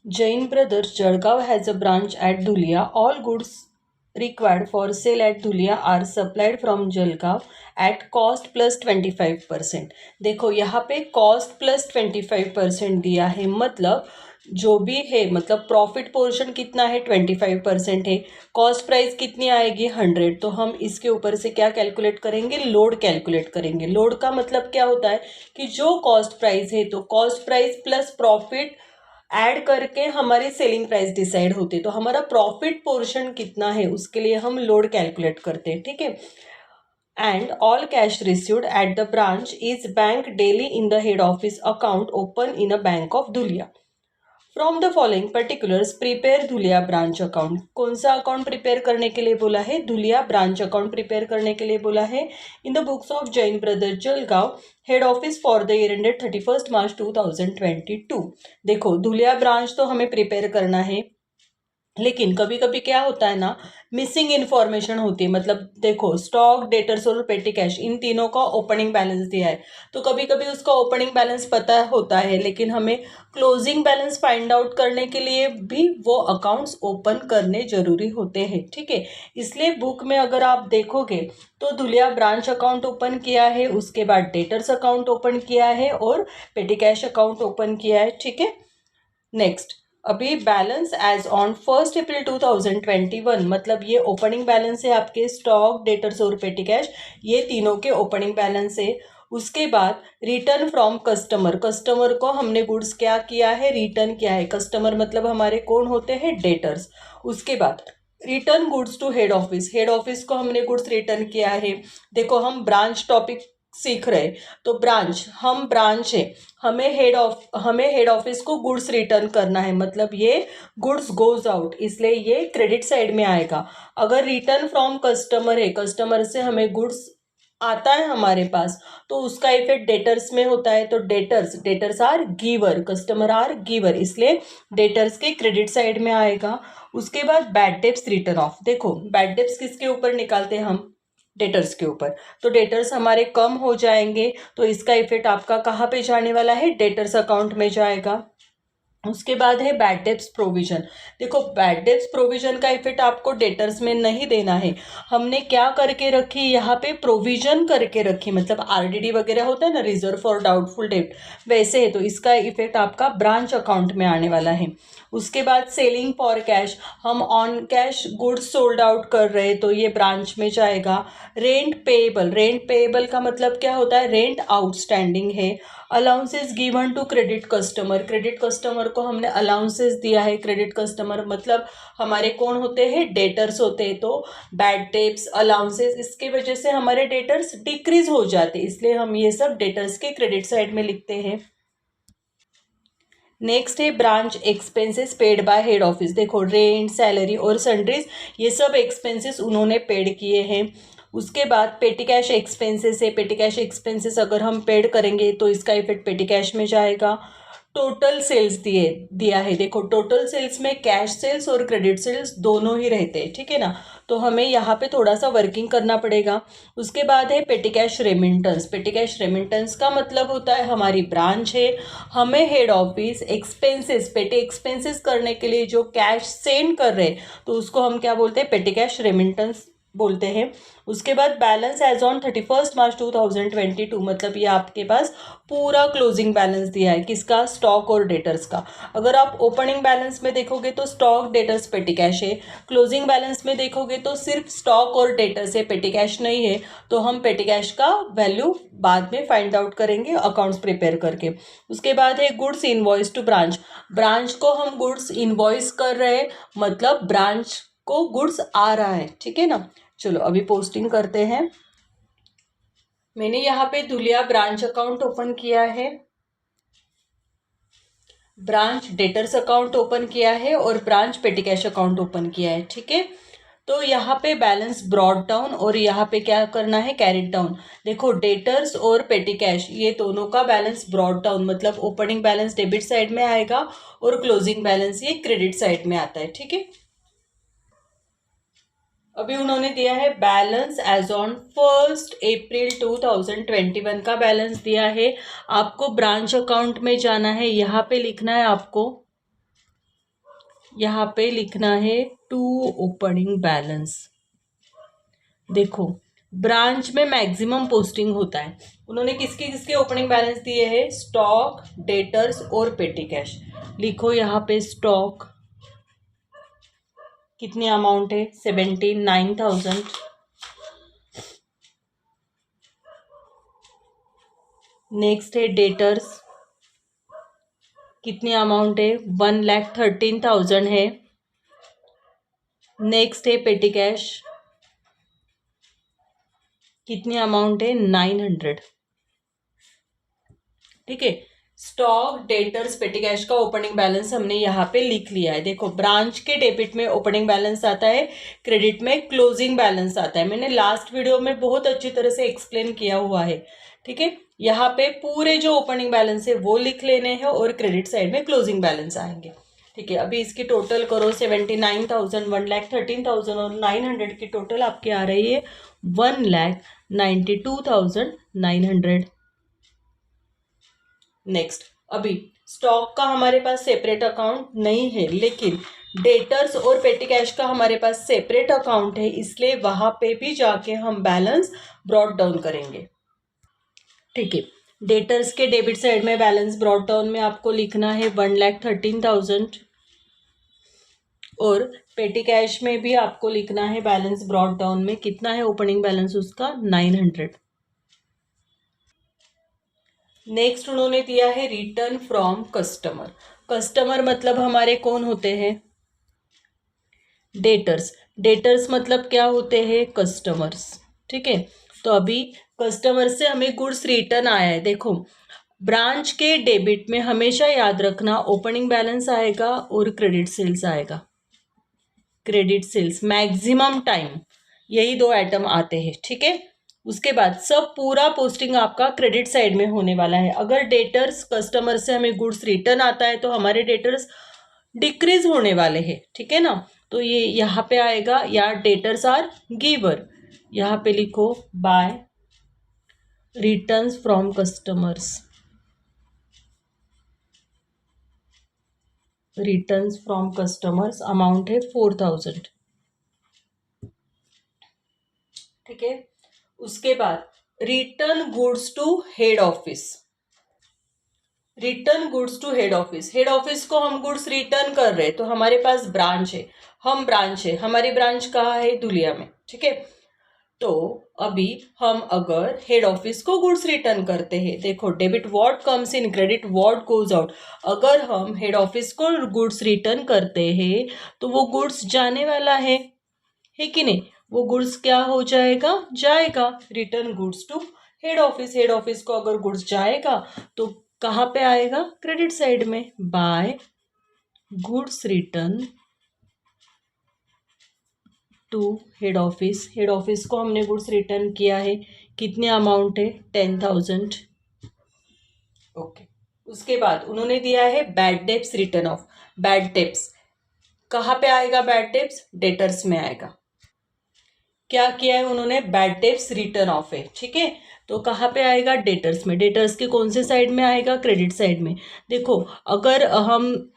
Jain Brothers Jalgaon has a branch at Dhulia. All goods required for sale at Dhulia are supplied from Jalgaon at cost plus 25%. देखो यहाँ पे cost plus 25% दिया है, मतलब जो भी है, मतलब प्रॉफिट पोर्शन कितना है 25% है, कॉस्ट प्राइस कितनी आएगी 100। तो हम इसके ऊपर से क्या कैलकुलेट करेंगे, लोड कैलकुलेट करेंगे। लोड का मतलब क्या होता है कि जो कॉस्ट प्राइस है तो cost price plus profit add करके हमारी सेलिंग प्राइस डिसाइड होती है। तो हमारा प्रॉफिट पोर्शन कितना है उसके लिए हम लोड कैलकुलेट करते हैं, ठीक है। And all cash received at the branch is bank daily in the head office account open in a bank of Dhulia. From the following particulars prepare Dhulia branch account. कौन सा अकाउंट प्रिपेयर करने के लिए बोला है, धुलिया ब्रांच अकाउंट प्रिपेयर करने के लिए बोला है। In the books of Jain brother Jalgaon head office for the year ended 31 मार्च 2022। देखो धुलिया ब्रांच तो हमें प्रिपेयर करना है, लेकिन कभी कभी क्या होता है ना, मिसिंग इन्फॉर्मेशन होती है। मतलब देखो स्टॉक, डेटर्स और पेटी कैश, इन तीनों का ओपनिंग बैलेंस दिया है, तो कभी कभी उसका ओपनिंग बैलेंस पता होता है, लेकिन हमें क्लोजिंग बैलेंस फाइंड आउट करने के लिए भी वो अकाउंट्स ओपन करने जरूरी होते हैं, ठीक है। इसलिए बुक में अगर आप देखोगे तो धुलिया ब्रांच अकाउंट ओपन किया है, उसके बाद डेटर्स अकाउंट ओपन किया है और पेटी कैश अकाउंट ओपन किया है, ठीक है। नेक्स्ट, अभी बैलेंस एज ऑन 1 अप्रैल 2021, मतलब ये ओपनिंग बैलेंस है आपके स्टॉक, डेटर्स और पेटी कैश, ये तीनों के ओपनिंग बैलेंस है। उसके बाद रिटर्न फ्रॉम कस्टमर, कस्टमर को हमने गुड्स क्या किया है, रिटर्न किया है। कस्टमर मतलब हमारे कौन होते हैं, डेटर्स। उसके बाद return goods to head office, head office को हमने गुड्स रिटर्न किया है। देखो हम ब्रांच टॉपिक सीख रहे, तो ब्रांच, हम ब्रांच है, हमें हेड ऑफिस को गुड्स रिटर्न करना है, मतलब ये गुड्स गोज आउट, इसलिए ये क्रेडिट साइड में आएगा। अगर रिटर्न फ्रॉम कस्टमर है, कस्टमर से हमें गुड्स आता है हमारे पास, तो उसका इफेक्ट डेटर्स में होता है। तो debtors are giver, customer are giver, इसलिए डेटर्स के क्रेडिट साइड में आएगा। उसके बाद बैड डेब्ट्स रिटर्न ऑफ। देखो बैड डेब्ट्स किसके ऊपर निकालते हैं हम, डेटर्स के ऊपर। तो डेटर्स हमारे कम हो जाएंगे, तो इसका इफेक्ट आपका कहाँ पे जाने वाला है, डेटर्स अकाउंट में जाएगा। उसके बाद है बैड डेब्ट्स प्रोविजन। देखो बैड डेब्ट्स प्रोविजन का इफेक्ट आपको डेटर्स में नहीं देना है, हमने क्या करके रखी, यहाँ पे प्रोविजन करके रखी, मतलब आरडीडी वगैरह होता है ना, रिजर्व फॉर डाउटफुल डेब्ट, वैसे है। तो इसका इफेक्ट आपका ब्रांच अकाउंट में आने वाला है। उसके बाद सेलिंग फॉर कैश, हम on cash goods sold out कर रहे हैं, तो ये ब्रांच में जाएगा। रेंट पेएबल, रेंट पेएबल का मतलब क्या होता है, रेंट आउटस्टैंडिंग है। Allowances given to credit customer, credit customer को हमने अलाउंसेस दिया है। क्रेडिट कस्टमर मतलब हमारे कौन होते हैं, डेटर्स होते हैं। तो बैड डेब्ट्स, अलाउंसेस, इसके वजह से हमारे डेटर्स डिक्रीज हो जाते हैं, इसलिए हम ये सब डेटर्स के क्रेडिट साइड में लिखते हैं। नेक्स्ट है branch expenses paid by head office. देखो रेंट, सैलरी और सन्ड्रीज, ये सब एक्सपेंसेस उन्होंने पेड किए हैं। उसके बाद पेटी कैश एक्सपेंसेस है, पेटी कैश एक्सपेंसेस अगर हम पेड करेंगे तो इसका इफेक्ट पेटी कैश में जाएगा। टोटल सेल्स दिया है। देखो टोटल सेल्स में कैश सेल्स और क्रेडिट सेल्स दोनों ही रहते हैं, ठीक है ना, तो हमें यहाँ पे थोड़ा सा वर्किंग करना पड़ेगा। उसके बाद है पेटी कैश रेमिटेंस। पेटी कैश रेमिटेंस का मतलब होता है हमारी ब्रांच है, हमें हेड ऑफिस एक्सपेंसेस, पेटी एक्सपेंसेस करने के लिए जो कैश सेंड कर रहे हैं, तो उसको हम क्या बोलते हैं, पेटी कैश रेमिटेंस बोलते हैं। उसके बाद बैलेंस एज ऑन 31 मार्च 2022, मतलब ये आपके पास पूरा क्लोजिंग बैलेंस दिया है, किसका, स्टॉक और डेटर्स का। अगर आप ओपनिंग बैलेंस में देखोगे तो स्टॉक, डेटर्स, पेटी कैश है। क्लोजिंग बैलेंस में देखोगे तो सिर्फ स्टॉक और डेटर्स है, पेटी कैश नहीं है। तो हम पेटी कैश का वैल्यू बाद में फाइंड आउट करेंगे अकाउंट्स प्रिपेयर करके। उसके बाद है goods invoice to branch. Branch को हम गुड्स इनवॉइस कर रहे हैं, मतलब ब्रांच को गुड्स आ रहा है, ठीक है ना। चलो अभी पोस्टिंग करते हैं। मैंने यहाँ पे धुलिया ब्रांच अकाउंट ओपन किया है, ब्रांच डेटर्स अकाउंट ओपन किया है और ब्रांच पेटी कैश अकाउंट ओपन किया है, ठीक है। तो यहाँ पे बैलेंस ब्रॉड डाउन और यहाँ पे क्या करना है, कैरिड डाउन। देखो डेटर्स और पेटी कैश ये दोनों का बैलेंस ब्रॉड डाउन, मतलब ओपनिंग बैलेंस डेबिट साइड में आएगा और क्लोजिंग बैलेंस ये क्रेडिट साइड में आता है, ठीक है। अभी उन्होंने दिया है बैलेंस एज ऑन 1 अप्रैल 2021 का बैलेंस दिया है। आपको ब्रांच अकाउंट में जाना है, यहाँ पे लिखना है आपको यहाँ पे लिखना है टू ओपनिंग बैलेंस। देखो ब्रांच में मैक्सिमम पोस्टिंग होता है, उन्होंने किसके किसके ओपनिंग बैलेंस दिए हैं, स्टॉक, डेटर्स और पेटी कैश। लिखो यहाँ पे स्टॉक कितनी अमाउंट है, 79,000। नेक्स्ट है डेटर्स, कितनी अमाउंट है, 1,13,000 है। नेक्स्ट है पेटी कैश, कितनी अमाउंट है, 900। ठीक है, स्टॉक, डेटर्स, पेटी कैश का ओपनिंग बैलेंस हमने यहाँ पे लिख लिया है। देखो ब्रांच के डेबिट में ओपनिंग बैलेंस आता है, क्रेडिट में क्लोजिंग बैलेंस आता है। मैंने लास्ट वीडियो में बहुत अच्छी तरह से एक्सप्लेन किया हुआ है। ठीक है, यहाँ पे पूरे जो ओपनिंग बैलेंस है वो लिख लेने हैं और क्रेडिट साइड में क्लोजिंग बैलेंस आएंगे। ठीक है, अभी इसकी टोटल करो, 79,000, 1,13,000 और 900 की टोटल आपकी आ रही है 1,92,900। नेक्स्ट, अभी स्टॉक का हमारे पास सेपरेट अकाउंट नहीं है, लेकिन डेटर्स और पेटी कैश का हमारे पास सेपरेट अकाउंट है, इसलिए वहां पे भी जाके हम बैलेंस ब्रॉट डाउन करेंगे। ठीक है, डेटर्स के डेबिट साइड में बैलेंस ब्रॉट डाउन में आपको लिखना है 1,13,000 और पेटी कैश में भी आपको लिखना है बैलेंस ब्रॉट डाउन में कितना है, ओपनिंग बैलेंस उसका 900। नेक्स्ट उन्होंने दिया है रिटर्न फ्रॉम कस्टमर। कस्टमर मतलब हमारे कौन होते हैं, डेटर्स। डेटर्स मतलब क्या होते हैं, कस्टमर्स। ठीक है, तो अभी कस्टमर से हमें गुड्स रिटर्न आया है। देखो ब्रांच के डेबिट में हमेशा याद रखना ओपनिंग बैलेंस आएगा और क्रेडिट सेल्स आएगा। क्रेडिट सेल्स मैक्सिमम टाइम यही दो आइटम आते हैं। ठीक है, उसके बाद सब पूरा पोस्टिंग आपका क्रेडिट साइड में होने वाला है। अगर डेटर्स कस्टमर से हमें गुड्स रिटर्न आता है तो हमारे डेटर्स डिक्रीज होने वाले हैं। ठीक है ना, तो ये यहाँ पे आएगा, या डेटर्स आर गिवर, यहाँ पे लिखो by returns from customers. Returns from customers amount है 4,000। ठीक है, उसके बाद return goods to head office. Return goods to head office, head office को हम गुड्स रिटर्न कर रहे हैं, तो हमारे पास ब्रांच है, हम ब्रांच है, हमारी ब्रांच कहाँ है, धुलिया में। ठीक है, तो अभी हम अगर हेड ऑफिस को गुड्स रिटर्न करते हैं, देखो debit what comes in, credit what goes out. अगर हम हेड ऑफिस को गुड्स रिटर्न करते हैं तो वो गुड्स जाने वाला है कि नहीं, वो गुड्स क्या हो जाएगा, जाएगा। Return goods to head office, head office को अगर गुड्स जाएगा तो कहाँ पे आएगा, क्रेडिट साइड में, by goods return to head office. Head office को हमने गुड्स रिटर्न किया है, कितने अमाउंट है, 10,000। ओके, उसके बाद उन्होंने दिया है bad debts written of. Bad debts कहाँ पे आएगा, बैड डेब्ट्स डेटर्स में आएगा। क्या किया है उन्होंने, बैड डेब्ट्स रिटर्न ऑफ है। ठीक है, तो कहाँ पे आएगा, डेटर्स में। डेटर्स के कौन से साइड में आएगा, क्रेडिट साइड में। देखो अगर हम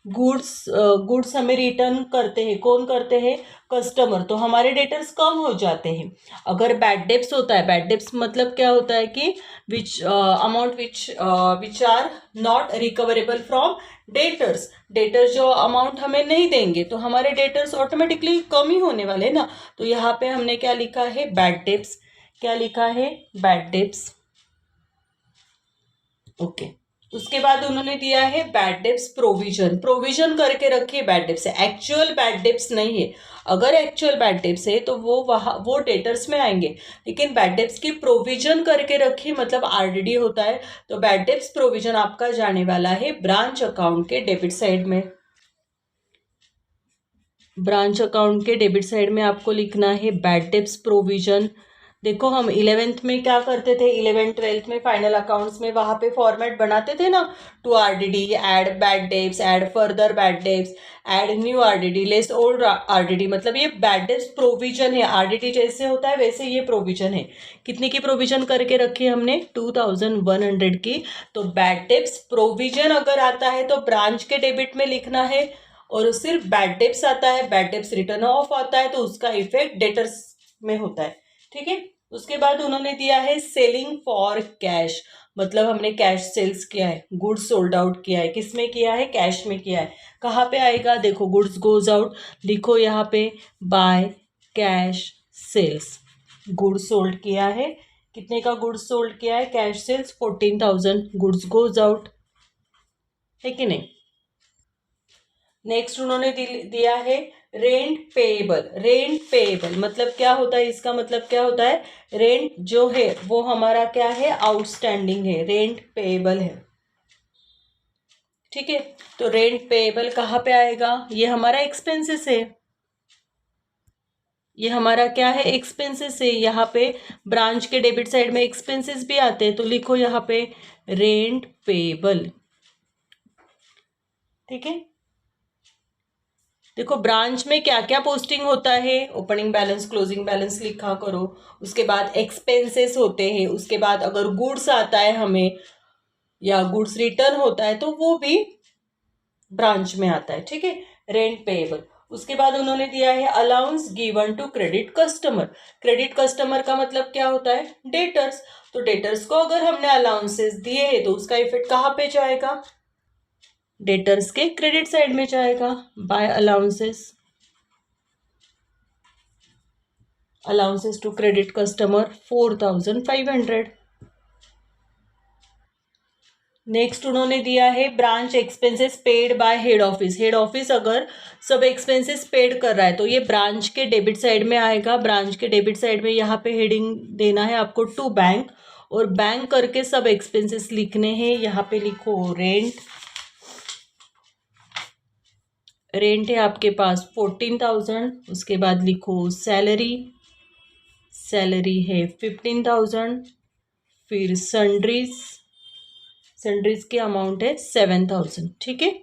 गुड्स हमें रिटर्न करते हैं, कौन करते हैं, कस्टमर, तो हमारे डेटर्स कम हो जाते हैं। अगर बैड डेब्ट्स होता है, बैड डेब्ट्स मतलब क्या होता है कि which amount which are not recoverable from debtors. Debtors जो अमाउंट हमें नहीं देंगे तो हमारे डेटर्स ऑटोमेटिकली कम ही होने वाले ना। तो यहाँ पे हमने क्या लिखा है, बैड डेब्ट्स। क्या लिखा है, बैड डेब्ट्स। ओके, उसके बाद उन्होंने दिया है बैड डेब्ट्स प्रोविजन। प्रोविजन करके रखिए बैड डेब्ट्स है, एक्चुअल बैड डेब्ट्स नहीं है। अगर एक्चुअल बैड डेब्ट्स है तो वो डेटर्स में आएंगे, लेकिन बैड डेब्ट्स की प्रोविजन करके रखिए, मतलब आरडीडी होता है। तो बैड डेब्ट्स प्रोविजन आपका जाने वाला है ब्रांच अकाउंट के डेबिट साइड में। ब्रांच अकाउंट के डेबिट साइड में आपको लिखना है बैड डेब्ट्स प्रोविजन। देखो हम 11th में क्या करते थे, 11th-12th में फाइनल अकाउंट्स में वहाँ पे फॉर्मेट बनाते थे ना, to RDD, add bad debts, add further bad debts, add new RDD, less old RDD. मतलब ये बैड डेब्ट्स प्रोविजन है, आरडीडी जैसे होता है वैसे ये प्रोविजन है। कितनी की प्रोविजन करके रखी हमने, 2100 की। तो बैड डेब्ट्स प्रोविजन अगर आता है तो ब्रांच के डेबिट में लिखना है, और सिर्फ बैड डेब्ट्स आता है, बैड डेब्ट्स रिटर्न ऑफ आता है तो उसका इफेक्ट डेटर्स में होता है। ठीक है। उसके बाद उन्होंने दिया है सेलिंग फॉर कैश, मतलब हमने कैश सेल्स किया है, गुड्स सोल्ड आउट किया है। किस में किया है, कैश में किया है। कहाँ पे आएगा, देखो गुड्स गोज आउट, लिखो यहाँ पे by cash sales. Goods sold किया है, कितने का गुड्स सोल्ड किया है, cash sales 14,000, goods goes out, है कि नहीं। नेक्स्ट उन्होंने दिया है रेंट पेएबल। रेंट पेएबल मतलब क्या होता है, इसका मतलब क्या होता है, रेंट जो है वो हमारा क्या है, आउटस्टैंडिंग है, रेंट पेएबल है। ठीक है। तो रेंट पेएबल कहाँ पे आएगा, ये हमारा एक्सपेंसेस है, ये हमारा क्या है, एक्सपेंसेस है। यहाँ पे ब्रांच के डेबिट साइड में एक्सपेंसेस भी आते हैं, तो लिखो यहाँ पे रेंट पेएबल। ठीक है। देखो ब्रांच में क्या क्या पोस्टिंग होता है, ओपनिंग बैलेंस, क्लोजिंग बैलेंस लिखा करो। उसके बाद एक्सपेंसेस होते हैं, उसके बाद अगर गुड्स आता है हमें या गुड्स रिटर्न होता है तो वो भी ब्रांच में आता है। ठीक है। Rent payable. उसके बाद उन्होंने दिया है allowance given to credit customer. Credit customer का मतलब क्या होता है, डेटर्स। तो डेटर्स को अगर हमने अलाउंसेस दिए हैं तो उसका इफेक्ट कहाँ पे जाएगा, डेटर्स के क्रेडिट साइड में जाएगा, by allowances. Allowances to credit customer 4,500। Next उन्होंने दिया है branch expenses paid by head office. Head office अगर सब एक्सपेंसेस पेड कर रहा है तो ये ब्रांच के डेबिट साइड में आएगा। ब्रांच के डेबिट साइड में यहाँ पे हेडिंग देना है आपको टू बैंक, और बैंक करके सब एक्सपेंसेस लिखने हैं। यहाँ पे लिखो रेंट, रेंट है आपके पास 14,000। उसके बाद लिखो सैलरी, सैलरी है 15,000। फिर सन्ड्रीज, सन्ड्रीज की अमाउंट है 7,000। ठीक है।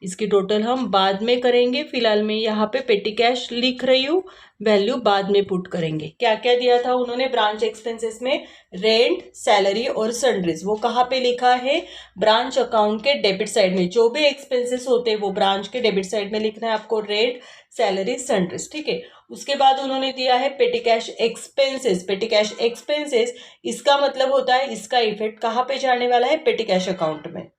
इसकी टोटल हम बाद में करेंगे, फिलहाल मैं यहाँ पे पेटी कैश लिख रही हूँ, वैल्यू बाद में पुट करेंगे। क्या क्या दिया था उन्होंने ब्रांच एक्सपेंसेस में, रेंट, सैलरी और सन्ड्रीज। वो कहाँ पे लिखा है, ब्रांच अकाउंट के डेबिट साइड में। जो भी एक्सपेंसेस होते हैं वो ब्रांच के डेबिट साइड में लिखना है आपको, रेंट, सैलरी, सन्ड्रीज। ठीक है। उसके बाद उन्होंने दिया है पेटी कैश एक्सपेंसेस। पेटी कैश एक्सपेंसेस इसका मतलब होता है इसका इफेक्ट कहाँ पे जाने वाला है, पेटी कैश अकाउंट में।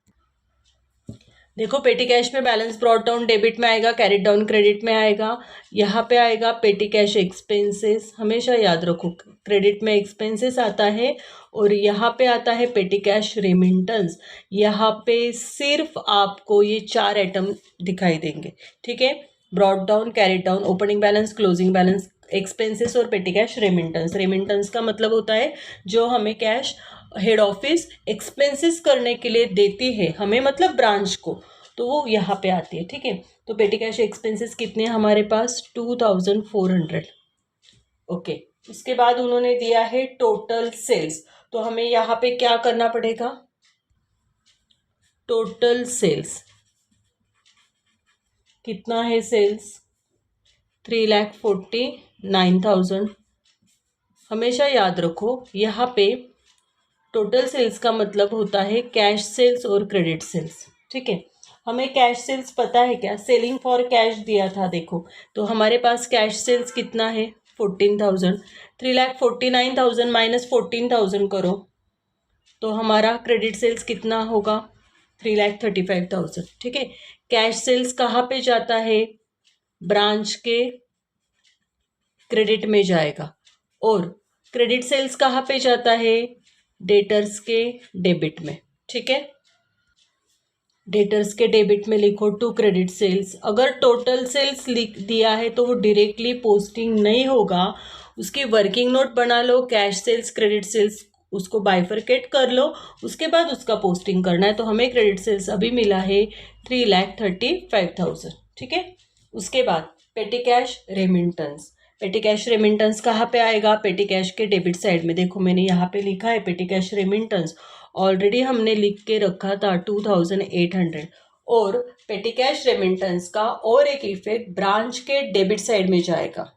देखो पेटी कैश में बैलेंस ब्रॉट डाउन डेबिट में आएगा, कैरिड डाउन क्रेडिट में आएगा। यहाँ पे आएगा पेटी कैश एक्सपेंसेस, हमेशा याद रखो क्रेडिट में एक्सपेंसेस आता है, और यहाँ पे आता है पेटी कैश रेमिटेंस। यहाँ पे सिर्फ आपको ये 4 आइटम दिखाई देंगे। ठीक है। Brought down, carried down, opening balance, closing balance, expenses और पेटी कैश रेमिटेंस। रेमिटेंस का मतलब होता है जो हमें कैश हेड ऑफिस एक्सपेंसेस करने के लिए देती है हमें, मतलब ब्रांच को, तो वो यहाँ पे आती है। ठीक है। तो पेटी कैश एक्सपेंसेस कितने हमारे पास, 2,400। ओके। उसके बाद उन्होंने दिया है टोटल सेल्स। तो हमें यहाँ पे क्या करना पड़ेगा, टोटल सेल्स कितना है, सेल्स 3,49,000। हमेशा याद रखो यहाँ पे टोटल सेल्स का मतलब होता है कैश सेल्स और क्रेडिट सेल्स। ठीक है। हमें कैश सेल्स पता है क्या, सेलिंग फॉर कैश दिया था देखो, तो हमारे पास कैश सेल्स कितना है 14,000। 3,49,000 माइनस 14,000 करो तो हमारा क्रेडिट सेल्स कितना होगा, 3,35,000। ठीक है। कैश सेल्स कहाँ पे जाता है, ब्रांच के क्रेडिट में जाएगा, और क्रेडिट सेल्स कहाँ पे जाता है, डेटर्स के डेबिट में। ठीक है। डेटर्स के डेबिट में लिखो टू क्रेडिट सेल्स। अगर टोटल सेल्स लिख दिया है तो वो डायरेक्टली पोस्टिंग नहीं होगा, उसकी वर्किंग नोट बना लो, कैश सेल्स, क्रेडिट सेल्स, उसको बाइफरकेट कर लो, उसके बाद उसका पोस्टिंग करना है। तो हमें क्रेडिट सेल्स अभी मिला है 3,35,000। ठीक है। उसके बाद पेटी कैश रेमिटेंस। पेटी कैश रेमिटेंस कहाँ पे आएगा? पेटी कैश के डेबिट साइड में। देखो मैंने यहाँ पे लिखा है पेटी कैश रेमिटेंस, ऑलरेडी हमने लिख के रखा था 2800। और पेटी कैश रेमिटेंस का और एक इफेक्ट ब्रांच के डेबिट साइड में जाएगा।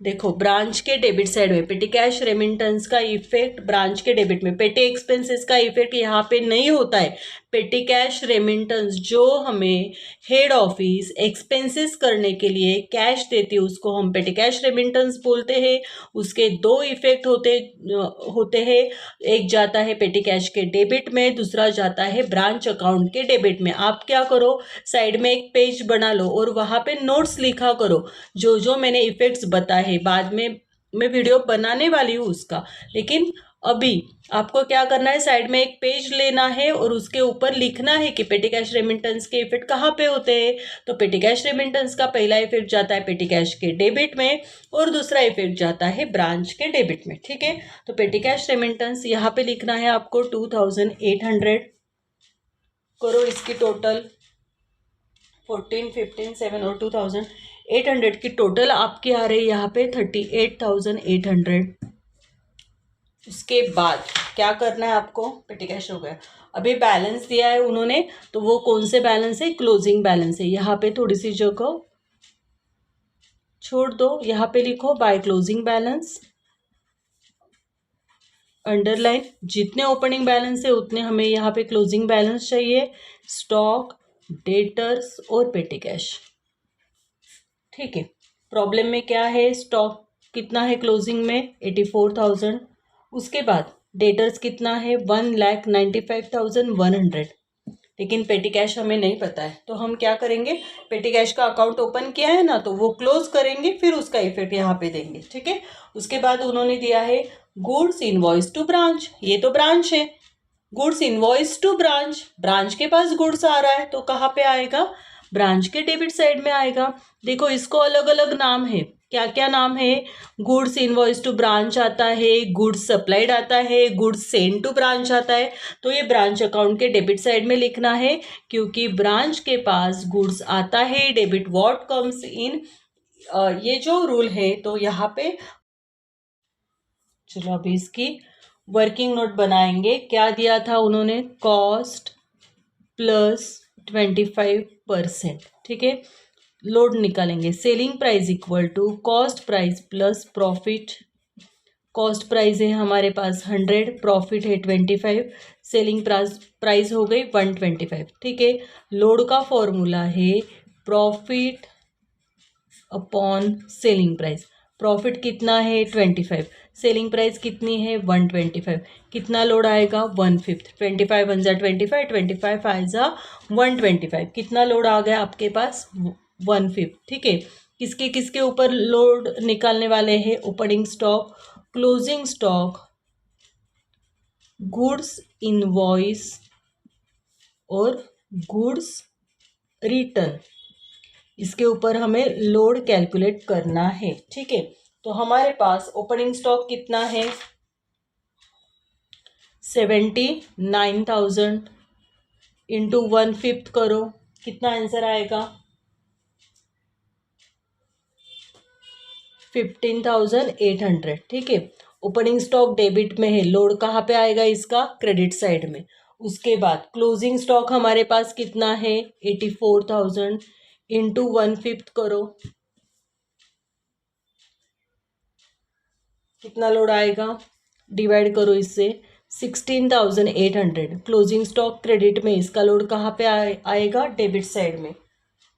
देखो ब्रांच के डेबिट साइड में पेटी कैश रेमिटेंस का इफेक्ट ब्रांच के डेबिट में, पेटी एक्सपेंसेस का इफेक्ट यहाँ पे नहीं होता है। पेटी कैश रेमिटेंस जो हमें हेड ऑफिस एक्सपेंसेस करने के लिए कैश देती है उसको हम पेटी कैश रेमिटेंस बोलते हैं। उसके दो इफेक्ट होते हैं, एक जाता है पेटी कैश के डेबिट में, दूसरा जाता है ब्रांच अकाउंट के डेबिट में। आप क्या करो, साइड में एक पेज बना लो और वहाँ पे नोट्स लिखा करो जो जो मैंने इफेक्ट्स बताए हैं। बाद में मैं वीडियो बनाने वाली हूँ उसका, लेकिन अभी आपको क्या करना है, साइड में एक पेज लेना है और उसके ऊपर लिखना है कि पेटी कैश रेमिटेंस के इफेक्ट कहाँ पे होते हैं। तो पेटी कैश रेमिटेंस का पहला इफेक्ट जाता है पेटी कैश के डेबिट में और दूसरा इफेक्ट जाता है ब्रांच के डेबिट में। ठीक है, तो पेटी कैश रेमिटेंस यहाँ पे लिखना है आपको 2800। करो इसकी टोटल 14, 15, 7 और 2800 की टोटल आपकी आ रही है यहाँ पे 38,800। उसके बाद क्या करना है आपको, पेटी कैश हो गया। अभी बैलेंस दिया है उन्होंने, तो वो कौन से बैलेंस है? क्लोजिंग बैलेंस है। यहाँ पे थोड़ी सी जगह छोड़ दो, यहाँ पे लिखो बाय क्लोजिंग बैलेंस, अंडरलाइन। जितने ओपनिंग बैलेंस है उतने हमें यहाँ पे क्लोजिंग बैलेंस चाहिए, स्टॉक, डेटर्स और पेटी कैश। ठीक है, प्रॉब्लम में क्या है, स्टॉक कितना है क्लोजिंग में 84,000। उसके बाद डेटर्स कितना है 1,95,100। लेकिन पेटी कैश हमें नहीं पता है, तो हम क्या करेंगे, पेटी कैश का अकाउंट ओपन किया है ना, तो वो क्लोज करेंगे, फिर उसका इफेक्ट यहाँ पे देंगे। ठीक है, उसके बाद उन्होंने दिया है गुड्स इनवॉइस टू ब्रांच। ये तो ब्रांच है, goods invoice to branch, branch के पास गुड्स आ रहा है तो कहाँ पे आएगा? ब्रांच के डेबिट साइड में आएगा। देखो इसको अलग अलग नाम है, क्या क्या नाम है? गुड्स इनवॉइस टू ब्रांच आता है, गुड्स सप्लाइड आता है, गुड्स सेंड टू ब्रांच आता है। तो ये ब्रांच अकाउंट के डेबिट साइड में लिखना है, क्योंकि ब्रांच के पास गुड्स आता है, डेबिट व्हाट कम्स इन, ये जो रूल है। तो यहाँ पे चलो अभी इसकी वर्किंग नोट बनाएंगे। क्या दिया था उन्होंने? Cost plus 25%। ठीक है, लोड निकालेंगे, selling price equal to cost price plus profit. Cost price है हमारे पास 100, प्रॉफिट है 25, सेलिंग प्राइस हो गई 125। ठीक है, लोड का फॉर्मूला है profit upon selling price. Profit कितना है 25, सेलिंग प्राइस कितनी है 125, कितना लोड आएगा 1/5, 25 वन जा 25, 25 फाइव जा 125, कितना लोड आ गया आपके पास 1/5। ठीक है, किसके किसके ऊपर लोड निकालने वाले हैं? Opening stock, closing stock, goods invoice और गुड्स रिटर्न, इसके ऊपर हमें लोड कैलकुलेट करना है। ठीक है, तो हमारे पास ओपनिंग स्टॉक कितना है 79,000 इंटू 1/5 करो, कितना आंसर आएगा 15,800। ठीक है, ओपनिंग स्टॉक डेबिट में है, लोड कहाँ पे आएगा इसका? क्रेडिट साइड में। उसके बाद क्लोजिंग स्टॉक हमारे पास कितना है 84,000 इंटू 1/5 करो, कितना लोड आएगा, डिवाइड करो इससे 16,800। क्लोजिंग स्टॉक क्रेडिट में, इसका लोड कहाँ पे आएगा? डेबिट साइड में।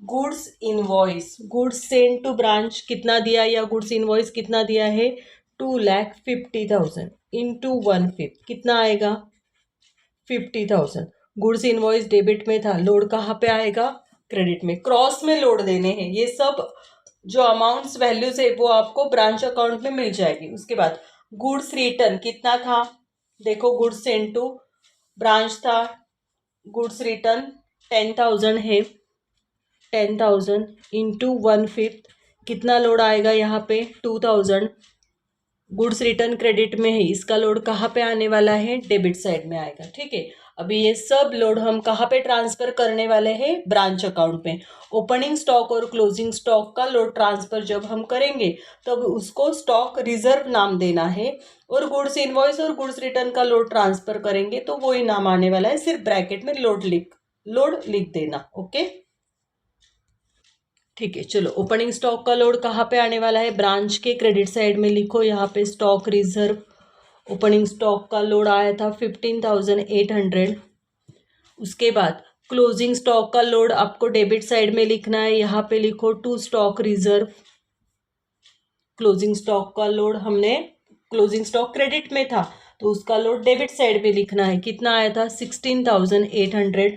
Goods invoice, goods send to branch कितना दिया, या गुड्स इनवॉइस कितना दिया है 2,50,000 इंटू 1/5, कितना आएगा 50,000। गुड्स इनवॉइस डेबिट में था, लोड कहाँ पे आएगा? क्रेडिट में। क्रॉस में लोड देने हैं, ये सब जो अमाउंट्स वैल्यूज है वो आपको ब्रांच अकाउंट में मिल जाएगी। उसके बाद गुड्स रिटर्न कितना था, देखो गुड्स सेंड टू ब्रांच था, गुड्स रिटर्न 10,000 है, 10,000 इंटू 1/5, कितना लोड आएगा यहाँ पे 2,000। गुड्स रिटर्न क्रेडिट में है, इसका लोड कहाँ पे आने वाला है? डेबिट साइड में आएगा। ठीक है, अभी ये सब लोड हम कहाँ पे ट्रांसफर करने वाले हैं, ब्रांच अकाउंट में। ओपनिंग स्टॉक और क्लोजिंग स्टॉक का लोड ट्रांसफर जब हम करेंगे तब उसको स्टॉक रिजर्व नाम देना है, और गुड्स इनवॉइस और गुड्स रिटर्न का लोड ट्रांसफर करेंगे तो वही नाम आने वाला है, सिर्फ ब्रैकेट में लोड लिख देना। ओके, ठीक है। चलो, ओपनिंग स्टॉक का लोड कहाँ पे आने वाला है, ब्रांच के क्रेडिट साइड में लिखो यहाँ पे स्टॉक रिजर्व। ओपनिंग स्टॉक का लोड आया था 15,800। उसके बाद क्लोजिंग स्टॉक का लोड आपको डेबिट साइड में लिखना है, यहाँ पे लिखो to stock reserve. Closing stock का लोड हमने, क्लोजिंग स्टॉक क्रेडिट में था तो उसका लोड डेबिट साइड में लिखना है, कितना आया था 16,800।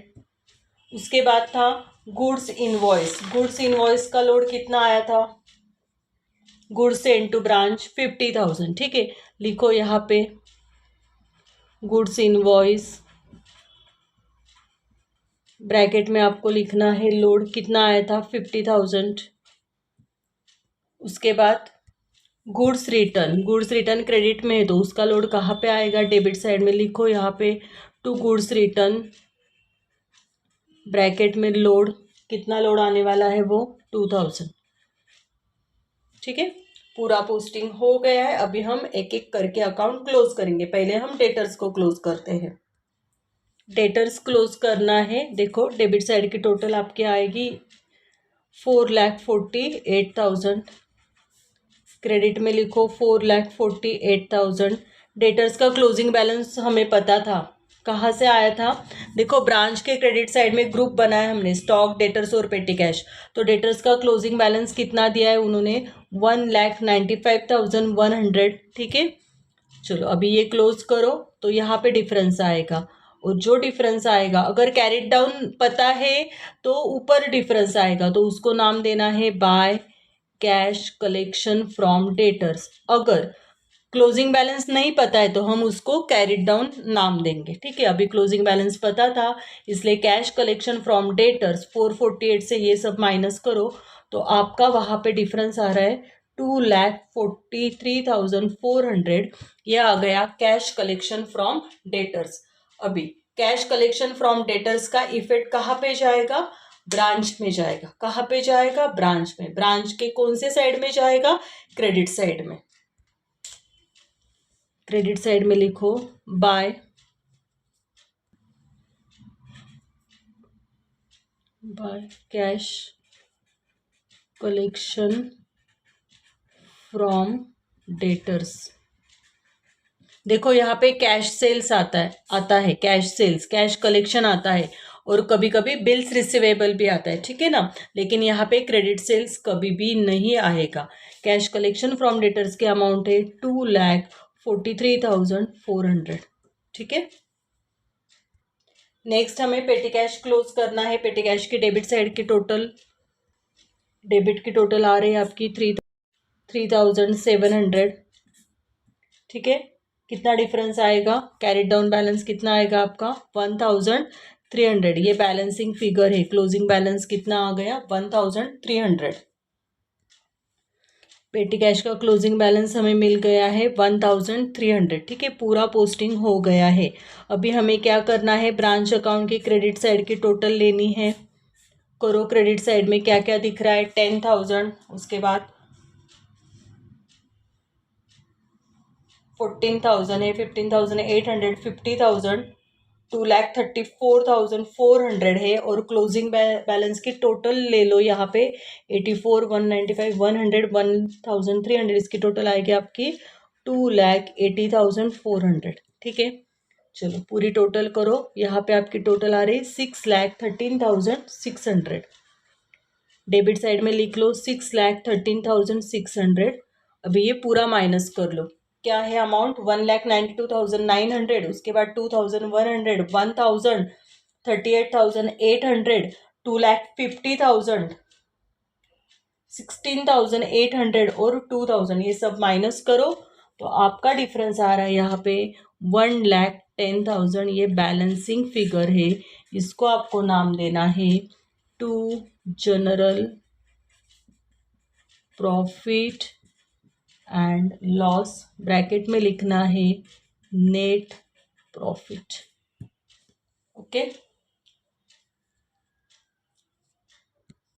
उसके बाद था गुड्स इनवॉइस। गुड्स इनवॉइस का लोड कितना आया था, गुड्स सेंड टू ब्रांच 50,000। ठीक है, लिखो यहाँ पे गुड्स इनवॉइस, ब्रैकेट में आपको लिखना है लोड कितना आया था 50,000। उसके बाद goods return, goods return credit में है तो उसका लोड कहाँ पे आएगा, डेबिट साइड में लिखो यहाँ पे टू गुड्स रिटर्न, ब्रैकेट में लोड कितना लोड आने वाला है वो 2,000। ठीक है, पूरा पोस्टिंग हो गया है। अभी हम एक एक करके अकाउंट क्लोज करेंगे। पहले हम डेटर्स को क्लोज करते हैं। डेटर्स क्लोज करना है, देखो डेबिट साइड की टोटल आपकी आएगी 4,48,000। क्रेडिट में लिखो 4,48,000। डेटर्स का क्लोजिंग बैलेंस हमें पता था, कहाँ से आया था, देखो ब्रांच के क्रेडिट साइड में ग्रुप बनाया हमने, स्टॉक, डेटर्स और पेटी कैश। तो डेटर्स का क्लोजिंग बैलेंस कितना दिया है उन्होंने, 1,95,100। ठीक है, चलो अभी ये क्लोज करो तो यहाँ पे डिफरेंस आएगा, और जो डिफरेंस आएगा अगर कैरिड डाउन पता है तो ऊपर डिफरेंस आएगा तो उसको नाम देना है by cash collection from debtors. अगर क्लोजिंग बैलेंस नहीं पता है तो हम उसको कैरिड डाउन नाम देंगे। ठीक है, अभी क्लोजिंग बैलेंस पता था इसलिए कैश कलेक्शन फ्रॉम डेटर्स 448 से ये सब माइनस करो तो आपका वहाँ पे डिफरेंस आ रहा है 2,43,400। ये आ गया कैश कलेक्शन फ्रॉम डेटर्स। अभी कैश कलेक्शन फ्रॉम डेटर्स का इफेक्ट कहाँ पे जाएगा, ब्रांच में जाएगा। कहाँ पे जाएगा, ब्रांच में। ब्रांच के कौन से साइड में जाएगा, क्रेडिट साइड में। क्रेडिट साइड में लिखो by cash collection from debtors. देखो यहाँ पे कैश सेल्स आता है कैश सेल्स, कैश कलेक्शन आता है, और कभी कभी बिल्स रिसीवेबल भी आता है। ठीक है ना, लेकिन यहाँ पे क्रेडिट सेल्स कभी भी नहीं आएगा। कैश कलेक्शन फ्रॉम डेटर्स के अमाउंट है 2,43,400। ठीक है, नेक्स्ट हमें पेटी कैश क्लोज करना है। पेटी कैश की डेबिट साइड की टोटल, डेबिट की टोटल आ रही है आपकी 3,700। ठीक है, कितना डिफरेंस आएगा, कैरिड डाउन बैलेंस कितना आएगा आपका 1,300। ये बैलेंसिंग फिगर है, क्लोजिंग बैलेंस कितना आ गया 1,300। पेटी कैश का क्लोजिंग बैलेंस हमें मिल गया है 1,300। ठीक है, पूरा पोस्टिंग हो गया है। अभी हमें क्या करना है, ब्रांच अकाउंट की क्रेडिट साइड की टोटल लेनी है। करो, क्रेडिट साइड में क्या क्या दिख रहा है, 10,000, उसके बाद 14,000 है, 15,800, 50,000, 2,34,400 है, और क्लोजिंग बैलेंस की टोटल ले लो यहाँ पे 84, 195, 100, 1,300। इसकी टोटल आएगी आपकी 2,80,400। ठीक है, चलो पूरी टोटल करो। यहाँ पे आपकी टोटल आ रही 6,13,600। डेबिट साइड में लिख लो 6,13,600। अभी ये पूरा माइनस कर लो, क्या है अमाउंट 1,92,900, उसके बाद 2,100, 1,000, 38,800, 2,50,000, 16,800 और 2,000। ये सब माइनस करो तो आपका डिफरेंस आ रहा है यहाँ पे 1,10,000। ये बैलेंसिंग फिगर है, इसको आपको नाम देना है to general profit and loss, bracket में लिखना है नेट प्रॉफिट। ओके।